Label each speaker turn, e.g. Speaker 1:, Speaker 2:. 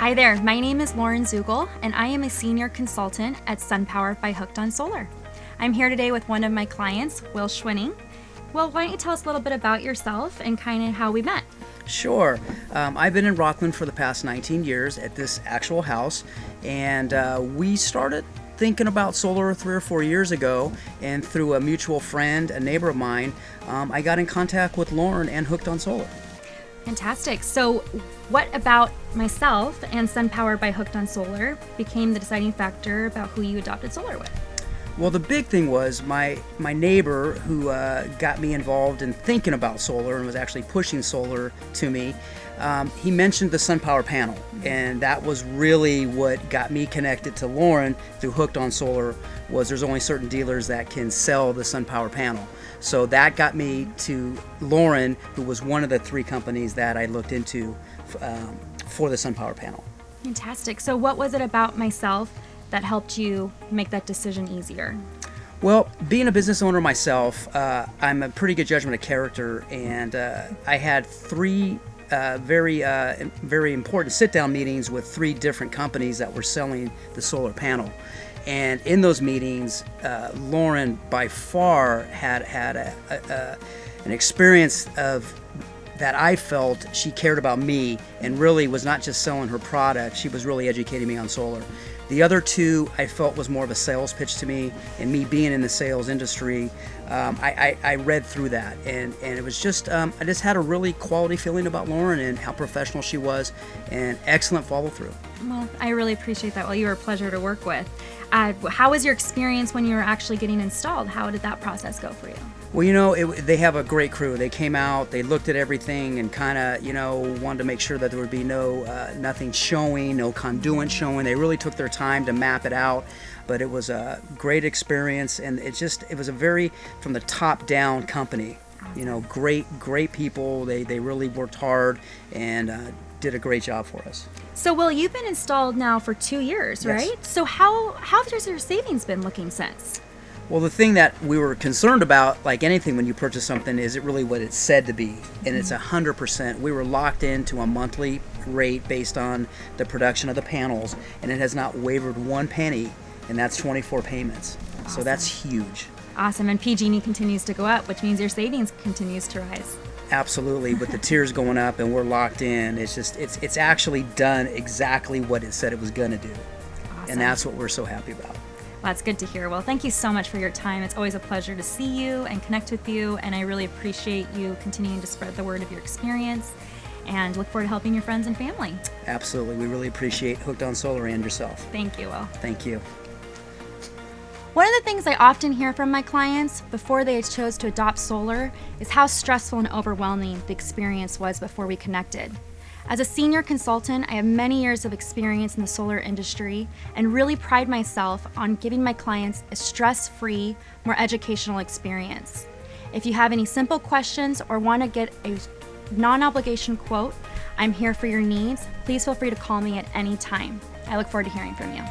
Speaker 1: Hi there, my name is Lauren Zugel, and I am a senior consultant at SunPower by Hooked on Solar. I'm here today with one of my clients, Will SCHWENNING. Will, why don't you tell us a little bit about yourself and kind of how we met?
Speaker 2: Sure. I've been in Rockland for the past 19 years at this actual house, and we started thinking about solar 3 or 4 years ago, and through a mutual friend, a neighbor of mine, I got in contact with Lauren and Hooked on Solar.
Speaker 1: Fantastic. So what about myself and SunPower by Hooked on Solar became the deciding factor about who you adopted solar with?
Speaker 2: Well, the big thing was my neighbor who got me involved in thinking about solar and was actually pushing solar to me. He mentioned the SunPower panel, and that was really what got me connected to Lauren through Hooked on Solar. Was there's only certain dealers that can sell the SunPower panel. So that got me to Lauren, who was one of the 3 companies that I looked into for the SunPower panel.
Speaker 1: Fantastic. So what was it about myself that helped you make that decision easier?
Speaker 2: Well, being a business owner myself, I'm a pretty good judgment of character, and I had 3 very important sit-down meetings with 3 different companies that were selling the solar panel. And in those meetings, Lauren by far had an experience of that I felt she cared about me and really was not just selling her product, she was really educating me on solar. The other 2 I felt was more of a sales pitch to me, and me being in the sales industry, I read through that, and it was just, I just had a really quality feeling about Lauren and how professional she was, and excellent follow through.
Speaker 1: Well, I really appreciate that. Well, you were a pleasure to work with. How was your experience when you were actually getting installed? How did that process go for you?
Speaker 2: Well, you know, they have a great crew. They came out, they looked at everything, and kind of, wanted to make sure that there would be nothing showing, no conduit showing. They really took their time to map it out, but it was a great experience, and it was a very, from the top down company. Great people. They really worked hard and did a great job for us.
Speaker 1: So, Will, you've been installed now for 2 years,
Speaker 2: Yes.
Speaker 1: right? So how has your savings been looking since?
Speaker 2: Well, the thing that we were concerned about, like anything when you purchase something, is it really what it's said to be? And it's 100%. We were locked into a monthly rate based on the production of the panels, and it has not wavered 1 penny, and that's 24 payments.
Speaker 1: Awesome.
Speaker 2: So that's huge.
Speaker 1: Awesome. And PG&E continues to go up, which means your savings continues to rise.
Speaker 2: Absolutely. With the tiers going up and we're locked in, it's actually done exactly what it said it was going to do.
Speaker 1: Awesome.
Speaker 2: And that's what we're so happy about.
Speaker 1: Well, that's good to hear. Well, thank you so much for your time. It's always a pleasure to see you and connect with you, and I really appreciate you continuing to spread the word of your experience, and look forward to helping your friends and family.
Speaker 2: Absolutely. We really appreciate Hooked on Solar and yourself.
Speaker 1: Thank you, Will.
Speaker 2: Thank you.
Speaker 1: One of the things I often hear from my clients before they chose to adopt solar is how stressful and overwhelming the experience was before we connected. As a senior consultant, I have many years of experience in the solar industry and really pride myself on giving my clients a stress-free, more educational experience. If you have any simple questions or want to get a non-obligation quote, I'm here for your needs. Please feel free to call me at any time. I look forward to hearing from you.